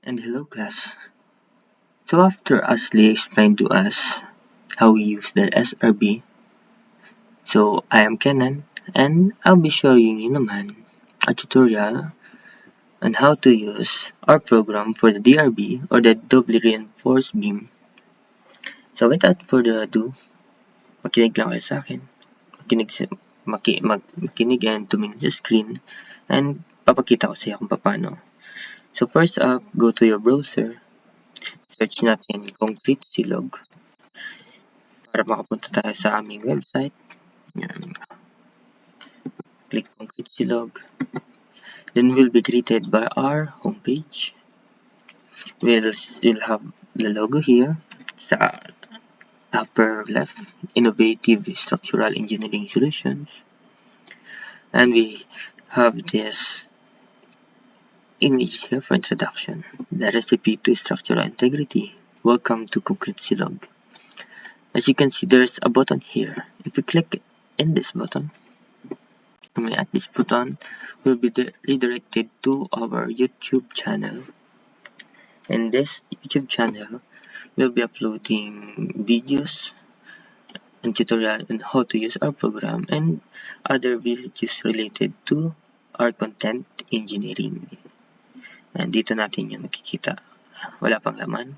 And hello class. So after Ashley explained to us how we use the SRB, so I am Kenan and I'll be showing you naman a tutorial on how to use our program for the DRB or the doubly reinforced beam. So without further ado, makinig lang kayo sa akin. Makinig and tumingin sa screen and papakita ko sa iyo kung paano. So first up, go to your browser. Search natin Concrete Silog para makapunta tayo sa aming website. Yan. Click Concrete Silog. Then we'll be greeted by our homepage. We'll have the logo here sa upper left, Innovative Structural Engineering Solutions. And we have this image here for introduction, the recipe to structural integrity. Welcome to Concrete Silog. As you can see, there's a button here. If you click in this button, at this button, will be redirected to our YouTube channel. In this YouTube channel, we'll be uploading videos and tutorial on how to use our program and other videos related to our content engineering. And dito natin yung makikita. Wala pang laman.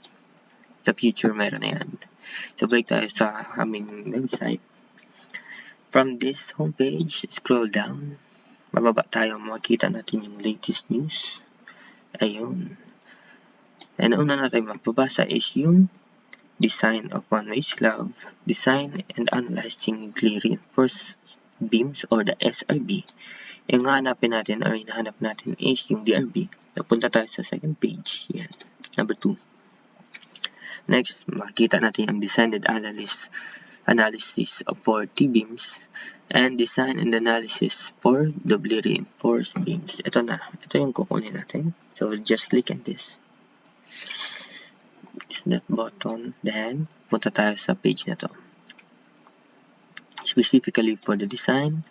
Sa future, meron na yan. So, balik tayo sa aming website. From this homepage, scroll down. Mababa tayo, makikita natin yung latest news. Ayun. And una natin magbabasa is yung design of one-way slab, design and analyzing reinforced beams or the SRB. Yung hahanapin natin or hinahanap natin is yung DRB. Napunta tayo sa second page. Yan. Number 2. Next, makikita natin ang design and analysis for T-beams and design and analysis for doubly reinforced beams. Ito na. Ito yung kukunin natin. So, we'll just click on this. That button. Then, punta tayo sa page na to. Specifically for the design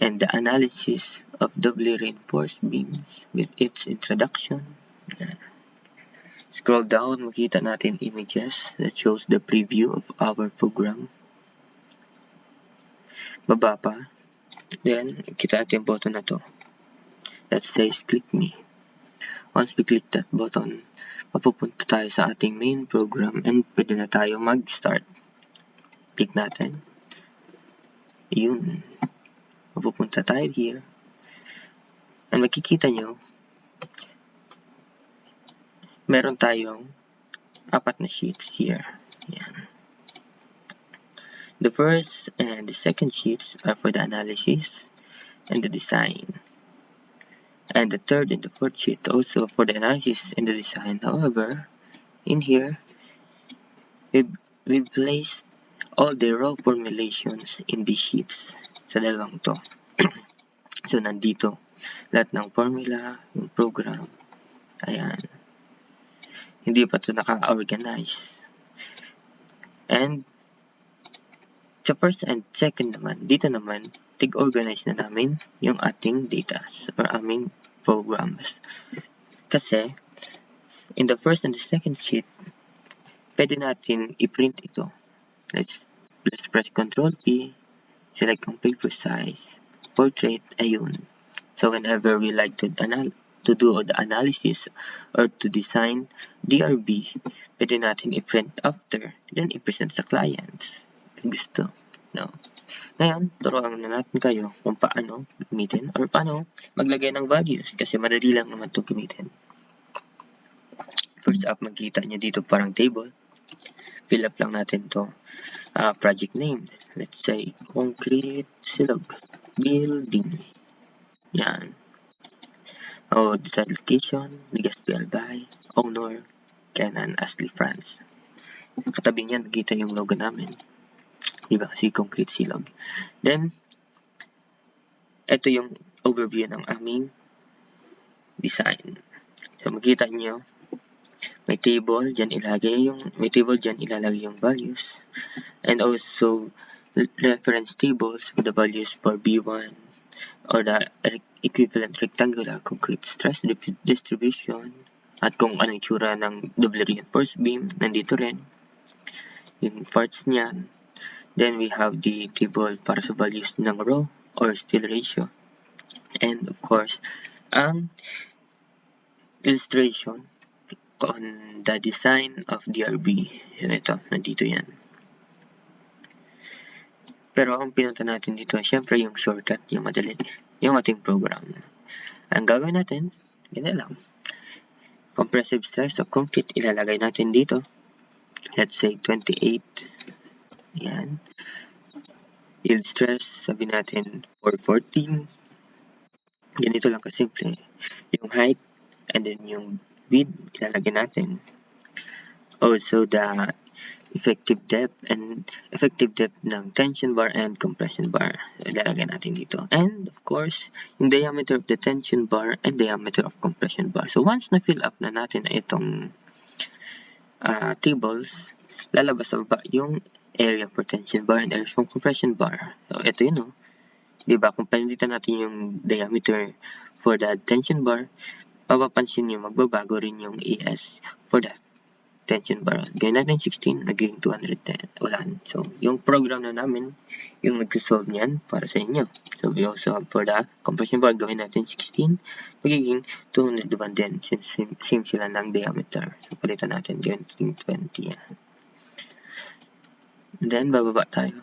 and the analysis of doubly reinforced beams with its introduction. Yan. Scroll down, makita natin images that shows the preview of our program. Baba pa. Then, kita natin yung button na to that says click me. Once we click that button, mapupunta tayo sa ating main program and pwede na tayo mag-start. Click natin. Yun. Mapupunta tayo here. And makikita nyo, meron tayong 4 na sheets here. Yan. The first and the second sheets are for the analysis and the design. And the third and the fourth sheet also for the analysis and the design. However, in here, we place all the raw formulations in these sheets sa dalawang to. So, nandito lahat ng formula, yung program. Ayan. Hindi pa ito naka-organize. And sa first and second naman, dito naman, tig-organize na namin yung ating data or aming programs. Kasi, in the first and the second sheet, pwede natin i-print ito. Let's press Ctrl P, select ang paper size, portrait, ayun. So, whenever we like to do the analysis or to design DRB, pwede natin i-print after, then i-present sa clients. If gusto. No. Ngayon, turuan na natin kayo kung paano gamitin or paano maglagay ng values kasi madali lang naman ito gamitin. First up, makikita nyo dito parang table. Fill up lang natin to project name. Let's say, Concrete Silog Building. Yan. O, design location, Legazpi Albay, owner, Kenan Ashley France. Katabi niyan, nakita yung logo namin. Diba? Si Concrete Silog. Then, ito yung overview ng aming design. So, makita nyo, may table, dyan ilalagay yung values. And also, reference tables for the values for B1 or the equivalent rectangular concrete stress distribution, At kung ano yung tsura ng double reinforced beam, nandito rin. Yung parts niyan. Then we have the table para sa values ng row or steel ratio. And of course, ang illustration on the design of DRB. Ito, nandito yan. Pero ang pinunta natin dito, syempre yung shortcut, yung madali, yung ating program. Ang gagawin natin, ganyan lang. Compressive stress of concrete, ilalagay natin dito. Let's say 28. Yan. Yield stress, sabi natin 414. Ganito lang kasimple. Yung height, and then yung width, ilalagay natin. Also, the effective depth ng tension bar and compression bar. Ilalagay natin dito. And, of course, yung diameter of the tension bar and diameter of compression bar. So, once na-fill up na natin itong tables, lalabas sa baba yung area for tension bar and area for compression bar. So, ito yun, no? Diba? Kung panilitan natin yung diameter for the tension bar, papapansin nyo, magbabago rin yung ES for that tension bar. Gawin natin 16, naging 210. Wala. So, yung program na namin, yung nag-solve niyan para sa inyo. So, we also have for the compression bar, gawin natin 16, magiging 201 din, since same sila ng diameter. So, palitan natin, gawin 20. Yan. And then, bababa tayo.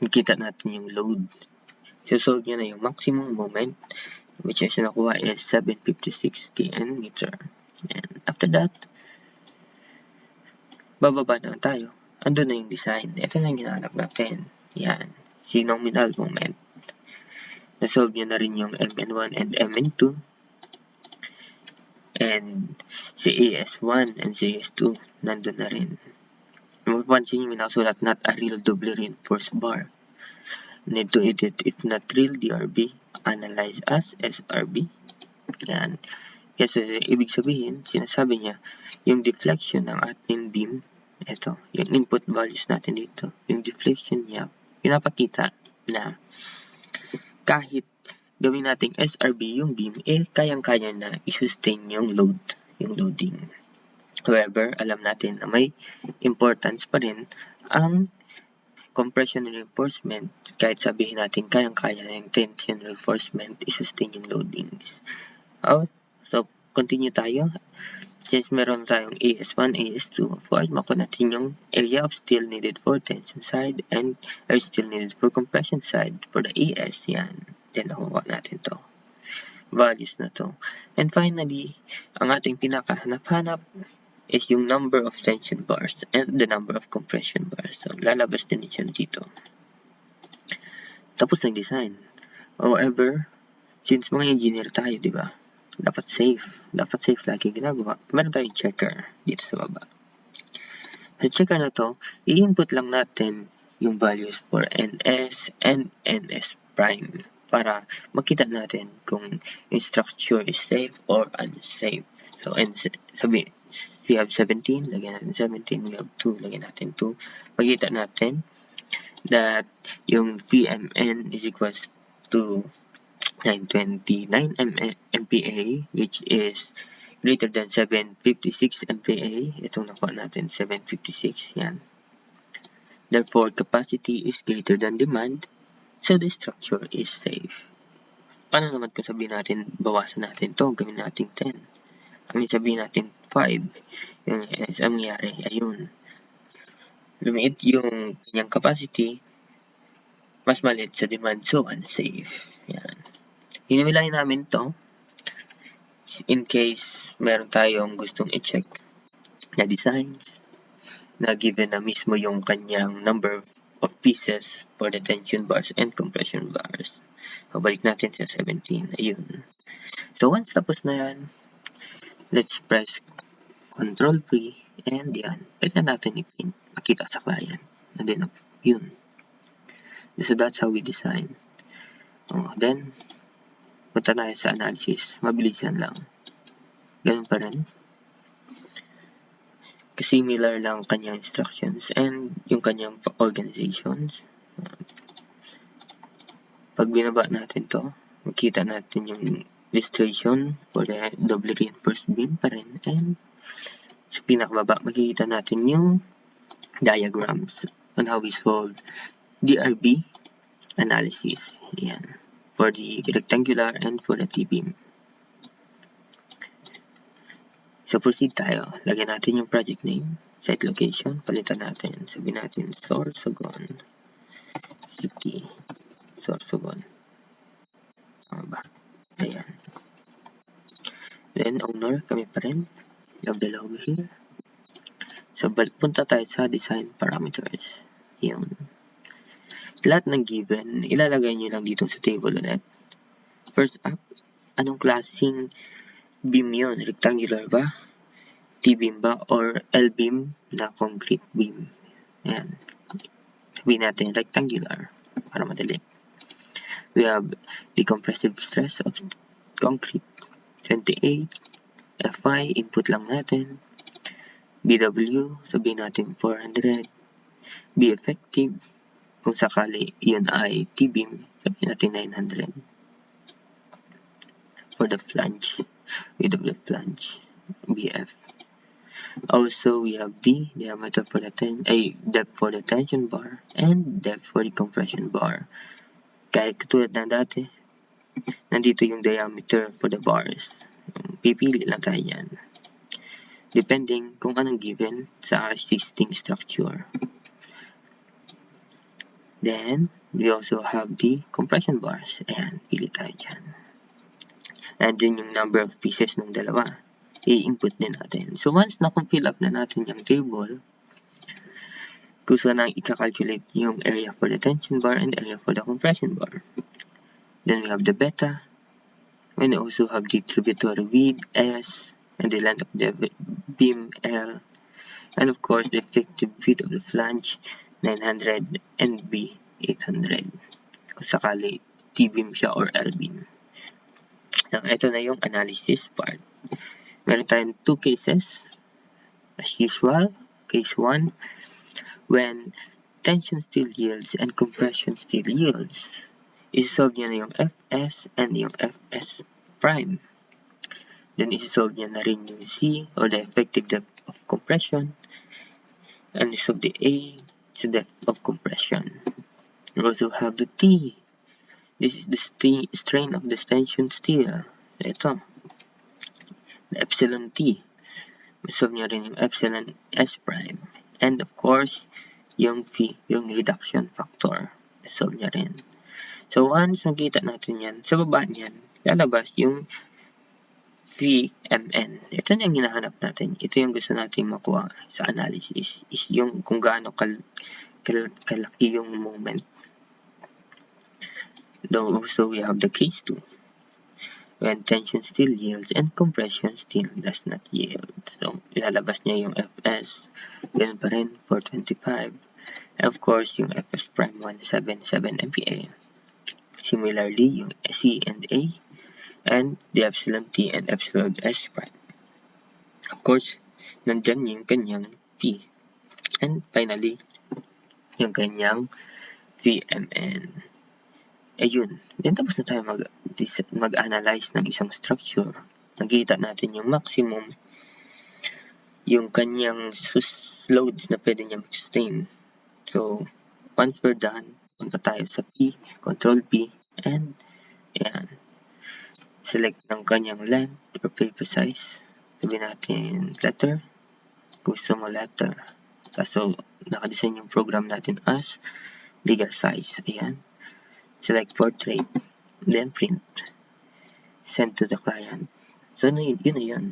Makita natin yung load. So, solve nyo na yung maximum moment, which is nakuha is 756 kN meter. And after that, bababa na tayo. Andun na yung design. Ito na yung hinahanap natin. Yan. Si nominal moment. Nasolve nyo na rin yung MN1 and MN2. And si AS1 and si AS2, nandun na rin. Mapapansin nyo, minasulat not a real double reinforced bar. Need to edit if not real DRB. Analyze as SRB. Yan. Kasi ibig sabihin, sinasabi niya, yung deflection ng ating beam, ito, yung input values natin dito, yung deflection niya, pinapakita na kahit gawin nating SRB yung beam, kayang-kaya na i-sustain yung load, yung loading. However, alam natin na may importance pa rin ang compression reinforcement, kahit sabihin natin kayang-kaya na yung tension reinforcement, i-sustain yung loadings. So, continue tayo. Since meron tayong AS1, AS2, of course, makuha natin yung area of steel needed for tension side and area steel needed for compression side for the AS. Yan. Then, nakuha natin to. Values na to. And finally, ang ating pinakahanap-hanap is yung number of tension bars and the number of compression bars. So, lalabas din siya dito. Tapos ng design. However, since mga engineer tayo, di ba? Dapat safe lagi ginagawa. Meron tayong checker dito sa baba. Sa checker na to, i-input lang natin yung values for NS and NS prime para makita natin kung yung structure is safe or unsafe. So, sabi, we have 17, lagyan natin 17, we have 2, lagyan natin 2. Makita natin that yung VMN is equals to 929 MPa, which is greater than 756 MPa. Itong nakuha natin, 756. Yan. Therefore, capacity is greater than demand, so the structure is safe. Paano naman kung sabihin natin, bawasan natin to, gawin natin 10. Sabihin natin 5. Yung ang nangyari, ayun. Lumiit yung kanyang capacity, mas maliit sa demand, so unsafe. Yan. Hinimilay namin to in case meron tayong gustong i-check na designs na given na mismo yung kanyang number of pieces for the tension bars and compression bars. So, balik natin sa 17. Ayun. So, once tapos na yan, let's press Control P and yan. Pwede natin i-print. Makita sa client. And then, yun. So, that's how we design. Then, punta tayo sa analysis. Mabilis yan lang. Ganun pa rin. Similar lang kanyang instructions and yung kanyang organizations. Pag binaba natin to, makita natin yung illustration for the double reinforced beam pa rin. And sa pinakababa, makikita natin yung diagrams on how we solve DRB analysis. Yan. For the rectangular and for the T-beam. So proceed tayo. Lagyan natin yung project name, site location, palitan natin. Sabihin natin Sorsogon City. Sorsogon. Tama ba? Ayan. Then owner, kami pa rin. You have the logo here. So punta tayo sa design parameters. Yun. Lahat ng given, ilalagay nyo lang dito sa table ulit. First up, anong klaseng beam yun? Rectangular ba? T-beam ba? Or L-beam na concrete beam? Ayan. Sabihin natin rectangular para madali. We have the compressive stress of concrete 28. Fi, input lang natin. BW, sabihin natin 400. B effective, kung sakali yun ay T-beam, sabihin natin 900. For the flange, BW flange, BF. Also, we have D, diameter for the depth for the tension bar, and depth for the compression bar. Kahit katulad na dati, nandito yung diameter for the bars. Pipili lang tayo yan. Depending kung anong given sa existing structure. Then, we also have the compression bars. Ayan, pili tayo dyan. And then yung number of pieces ng dalawa, i-input din natin. So, once na-fill up na natin yung table, gusto na i-calculate yung area for the tension bar and area for the compression bar. Then, we have the beta. We also have the tributary width, S, and the length of the beam, L. And of course, the effective width of the flange, 900, and B, 800. Kung sakali, T-beam siya or L-beam. Now, ito na yung analysis part. Meron tayong two cases. As usual, case 1, when tension still yields and compression still yields, isi-solve niya na yung Fs and yung Fs prime. Then, isi-solve niya na rin yung C, or the effective depth of compression. And isi-solve the A, so depth of compression. We also have the T. This is the strain of the tension steel. Ito. The epsilon T. Isi-solve niya rin yung epsilon S prime. And of course, yung Phi, yung reduction factor. Isi-solve niya rin. So, once nakita natin yan, sa baba niyan, lalabas yung VMN. Ito na yung hinahanap natin. Ito yung gusto natin makuha sa analysis. Is yung kung gaano kalaki yung moment. Though also we have the case 2. When tension still yields and compression still does not yield. So, ilalabas niya yung Fs. Ganun pa rin for 25. And of course, yung Fs prime 177 MPa. Similarly, yung C and A. And the epsilon T and epsilon S prime. Of course, nandyan yung kanyang Phi. And finally, yung kanyang VMN. Ayun. Then tapos na tayo mag-analyze ng isang structure. Nakita natin yung maximum, yung kanyang loads na pwede niya mag-sustain. So, once we're done, punta tayo sa P, Control P, and ayan. Select ng kanyang length or paper size. Sabihin natin letter. Gusto mo letter. Kaso, nakadesign yung program natin as legal size. Ayan. Select portrait. Then print. Send to the client. So, yun na yun.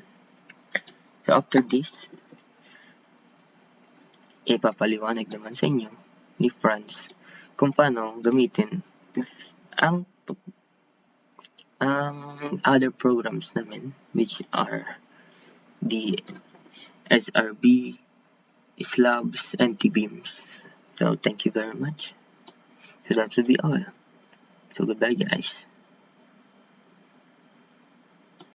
So, after this, ipapaliwanag naman sa inyo ni Franz kung paano gamitin ang other programs namin, which are the SRB, slabs, and T-beams. So, thank you very much. So, that will be all. So, goodbye, guys.